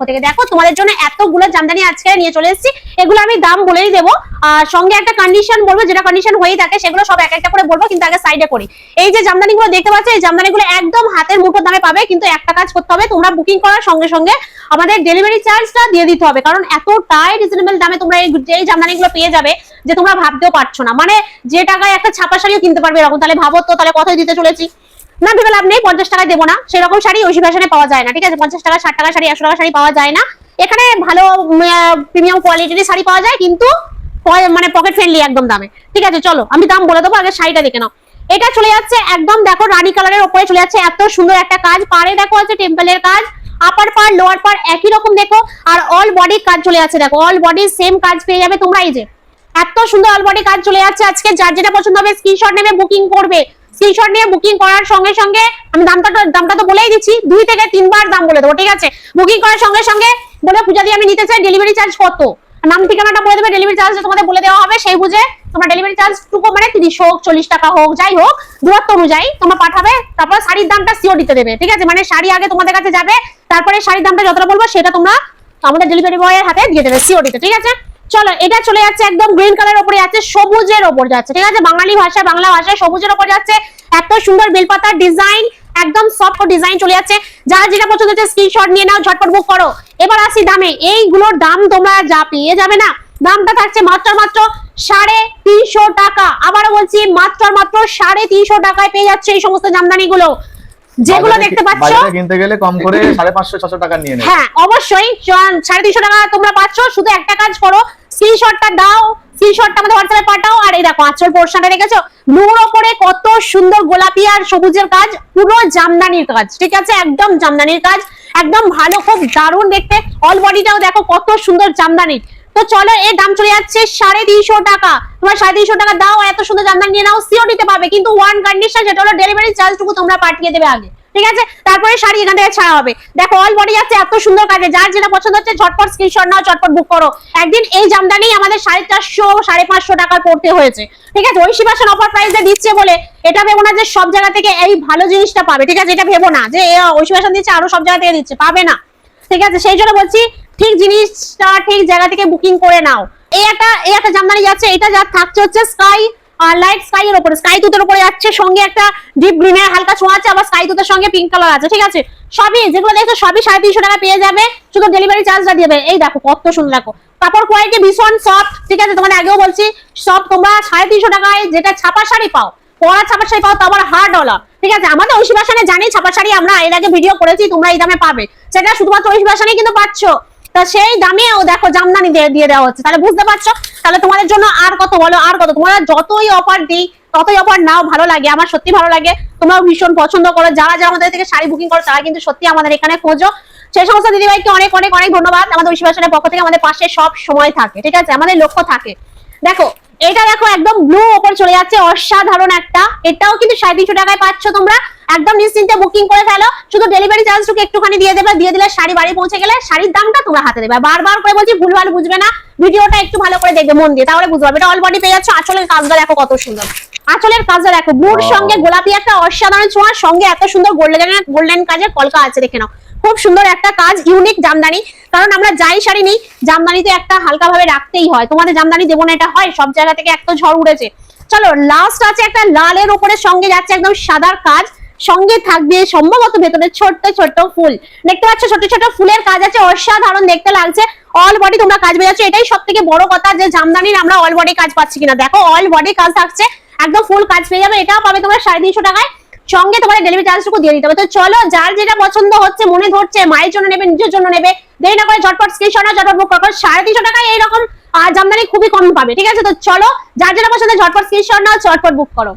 থেকে দেখো তোমাদের জন্য এতগুলো জামদানি আজকে নিয়ে চলে এসেছি। এগুলো আমি দাম বলেই দেবো, আর সঙ্গে একটা কন্ডিশন বলবো, যেটা কন্ডিশন হয়েই থাকে সেগুলো সব এক একটা করে বলবো, কিন্তু আগে সাইডে করি। এই যে জামদানিগুলো দেখতে পাচ্ছ, এই জামদানিগুলো একদম হাতের মুঠোর দামে পাবে, কিন্তু একটা কাজ করতে হবে, তোমরা বুকিং করার সঙ্গে সঙ্গে আমাদের ডেলিভারি চার্জটা দিয়ে দিতে হবে, কারণ এতটাই রিজনেবল দামে তোমরা এই জামদানিগুলো পেয়ে যাবে যে তোমরা ভাবতেও পারছো না। মানে যে টাকায় একটা ছাপা শাড়িও কিনতে পারবে এরকম, তাহলে ভাবো তো, তাহলে কতই দিতে চলেছি। না ভেবে লাভ নেই, 50 টাকায় দেবো না, সেরকম শাড়ি ঐশী ফ্যাশনে পাওয়া যায় না, ঠিক আছে? 50 টাকা 60 টাকা শাড়ি 100 টাকা শাড়ি পাওয়া যায় না। এখানে ভালো প্রিমিয়াম কোয়ালিটির শাড়ি পাওয়া যায়, কিন্তু মানে পকেট ফ্রেন্ডলি একদম দামে, ঠিক আছে? চলো আমি দাম বলে দেবো, আগে শাড়িটা দেখে নাও। এটা চলে যাচ্ছে একদম, দেখো রানী কালারের উপরে চলে যাচ্ছে, এত সুন্দর একটা কাজ, পাড়ে দেখো আছে টেম্পলের কাজ, আপার পার লোয়ার পার একই রকম দেখো, আর অল বডি কাজ চলে যাচ্ছে, দেখো অল বডি সেম কাজ পেয়ে যাবে তোমরা। এই যে এত সুন্দর অল বডি কাজ চলে যাচ্ছে, আজকে যার যেটা পছন্দ হবে স্ক্রিনশট নেবে, বুকিং করবে। স্ক্রিনশট নিয়ে বুকিং করার সঙ্গে সঙ্গে আমি দামটা তো বলেই দিচ্ছি, 2 থেকে 3 বার দাম বলে দেবো, ঠিক আছে? বুকিং করার সঙ্গে সঙ্গে বলে পূজা দিয়ে আমি নিতে চাই, ডেলিভারি চার্জ কত, নাম ঠিকানাটা বলে দেবে, ডেলিভারি চার্জ তোমাদের বলে দেওয়া হবে, সেই বুঝে তোমরা ডেলিভারি চার্জ টুকু মানে 30 হোক 40 টাকা হোক যাই হোক, দূরত্ব অনুযায়ী তোমরা পাঠাবে, তারপর শাড়ির দামটা সিওর দিতে দেবে, ঠিক আছে? মানে শাড়ি আগে তোমাদের কাছে যাবে, তারপরে শাড়ির দামটা যতটা বলবো সেটা তোমরা আমাদের ডেলিভারি বয়ের হাতে দিয়ে দেবে সিওর দিতে, ঠিক আছে? চলো এটা চলে যাচ্ছে একদম গ্রিন কালারের উপরে যাচ্ছে, সবুজের উপর যাচ্ছে, ঠিক আছে? বাঙালি ভাষায় বাংলা ভাষায় সবুজের উপর যাচ্ছে, এত সুন্দর বেলপাতার ডিজাইন, একদম সফট ডিজাইন চলে যাচ্ছে। যার যেটা পছন্দ হচ্ছে স্ক্রিনশট নিয়ে নাও, ঝটপট বুক করো। এবার আসি দামে, এইগুলোর দাম তোমরা যা পেয়ে যাবে না, দামটা থাকছে মাত্র 350 টাকা। আবারও বলছি, মাত্র 350 টাকায় পেয়ে যাচ্ছে এই সমস্ত জামদানি গুলো, যেগুলো দেখতে পাচ্ছ। বাজারে কিনতে গেলে কম করে 550-600 টাকা নিয়ে নেয়। হ্যাঁ অবশ্যই 350 টাকা তোমরা পাচ্ছ। শুধু একটা কাজ করো, স্ক্রিনশটটা দাও, স্ক্রিনশটটা আমাদের হোয়াটসঅ্যাপে পাঠাও। আর এই দেখো আঁচল পোরশনটা দেখেছো, ব্লুর উপরে কত সুন্দর গোলাপি আর সবুজের কাজ, পুরো জামদানির কাজ, ঠিক আছে? একদম জামদানির কাজ, একদম ভালো, খুব দারুণ দেখতে। অল বডিটাও দেখো কত সুন্দর জামদানির। তো চলো এর দাম চলে যাচ্ছে 350 টাকা। তোমরা 350 টাকা দাও, এত সুন্দর জামদানি নিয়ে নাও, সিও নিতে পাবে, কিন্তু ওয়ান কন্ডিশন, যেটা হলো ডেলিভারি চার্জটুকু তোমরা পাঠিয়ে দেবে আগে, ঠিক আছে? তারপরে শাড়ি এখান থেকে ছাড়া হবে। দেখো অল বডি যাচ্ছে এত সুন্দর কাজে, যার যেটা পছন্দ হচ্ছে ঝটপট স্ক্রিনশট নাও, ঝটপট বুক করো। একদিন এই জামদানি আমাদের 450-550 টাকার পড়তে হয়েছে, ঠিক আছে? ঐশী ফ্যাশন অফার প্রাইসে দিচ্ছে বলে এটা ভেবো না যে সব জায়গা থেকে এই ভালো জিনিসটা পাবে, ঠিক আছে? এটা ভেবো না যে ঐশী ফ্যাশন দিচ্ছে আরো সব জায়গা থেকে দিচ্ছে, পাবে না, ঠিক আছে? সেই জন্য বলছি, ঠিক জিনিসটা ঠিক জায়গা থেকে বুকিং করে নাও। এই একটা জামদানি যাচ্ছে, এটা যা থাকছে হচ্ছে স্কাই লাইট স্কাই এর উপরে, স্কাই তুতের উপরে যাচ্ছে, সঙ্গে একটা ডিপ গ্রিনের হালকা ছোঁয়া আছে, আবার স্কাই তুতের সঙ্গে পিঙ্ক কালার আছে, ঠিক আছে? সবই যেগুলো দেখছো সবই 350 টাকা পেয়ে যাবে, শুধু ডেলিভারি চার্জটা দিবে। এই দেখো কত সুন্দর, দেখো কাপড় কোয়ালিটি ভীষণ সফট, ঠিক আছে? তোমাদের আগেও বলছি, সব তোমরা 350 টাকায় যেটা ছাপা শাড়ি পাও, পরা ছাপা শাড়ি পাও, তো আবার হার্ড ওলা, ঠিক আছে? আমাদের ঐশী ফ্যাশনে জানি ছাপা শাড়ি আমরা এর আগে ভিডিও করেছি, তোমরা এই দামে পাবে, সেটা শুধুমাত্র ঐশী ফ্যাশনে কিন্তু পাচ্ছ। তা সেই দামেও দেখো জামদানি দিয়ে দেওয়া হচ্ছে, তাহলে বুঝতে পারছো? তাহলে তোমাদের জন্য আর কত বলো, আর কত? তোমরা যতই অফার দিই ততই অফার নাও, ভালো লাগে, আমার সত্যি ভালো লাগে, তোমরাও ভীষণ পছন্দ করো। যারা আমাদের থেকে শাড়ি বুকিং করো তারা কিন্তু সত্যি আমাদের এখানে খোঁজো। সেই সমস্ত দিদিভাইকে অনেক অনেক অনেক ধন্যবাদ, আমাদের ঐশী ফ্যাশনের পক্ষ থেকে আমাদের পাশে সব সময় থাকে, ঠিক আছে? আমাদের লক্ষ্য থাকে। দেখো এটা দেখো একদম ব্লু ওপর চলে যাচ্ছে, অসাধারণ একটা, এটাও কিন্তু 350 টাকায় পাচ্ছ তোমরা। একদম নিশ্চিন্তে বুকিং করে ফেলো, শুধু ডেলিভারি চার্জটুকু একটুখানি দিয়ে দেবে, দিয়ে দিলে শাড়ি বাড়ি পৌঁছে গেলে শাড়ির দামটা তোমরা হাতে দেবে। বারবার করে বলছি, ভুলভাল বুঝবে না, ভিডিওটা একটু ভালো করে দেখবে মন দিয়ে, তাহলে বুঝতে পারবে। এটা অল বডি পেয়ে যাচ্ছে, আঁচলের কাজটা দেখো কত সুন্দর, আঁচলের কাজটা দেখো, ব্লুর সঙ্গে গোলাপি একটা অসাধারণ ছোঁয়া, সঙ্গে এত সুন্দর গোল্ডেন কাজের কলকা আছে, দেখে নাও খুব সুন্দর একটা কাজ, ইউনিক জামদানি। কারণ আমরা যাই শাড়ি নিই, জামদানিতে একটা হালকা ভাবে রাখতেই হয়, তোমাদের জামদানি দেবো না এটা হয়? সব জায়গা থেকে একটা ঝড় উড়েছে। চলো লাস্ট আছে একটা লালের উপরে, সঙ্গে যাচ্ছে একদম সাদার কাজ, সঙ্গে থাকবে সম্ভবত ভেতরে ছোট্ট ছোট্ট ফুল, দেখতে পাচ্ছ ছোট ছোট ফুলের কাজ আছে, অসাধারণ দেখতে লাগছে। অল বডি তোমরা কাজ পেয়ে যাচ্ছ, এটাই সব থেকে বড় কথা যে জামদানির আমরা অল বডি কাজ পাচ্ছি কিনা। দেখো অল বডি কাজ থাকছে, একদম ফুল কাজ পেয়ে যাবে, এটাও পাবে তোমরা 350 টাকায়, সঙ্গে তোমাদের ডেলিভারি চার্জটুকু দিয়ে দিতে হবে। তো চলো যার যেটা পছন্দ হচ্ছে, মনে ধরছে, মায়ের জন্য নেবে, নিজের জন্য নেবে, দেরি না করে ঝটপট স্ক্রিনশট নাও, ঝটপট বুক করো। 350 টাকায় এইরকম জামদানি খুবই কম পাবে, ঠিক আছে? তো চলো যার যেটা পছন্দ ঝটপট স্ক্রিনশট নাও, ঝটপট বুক করো।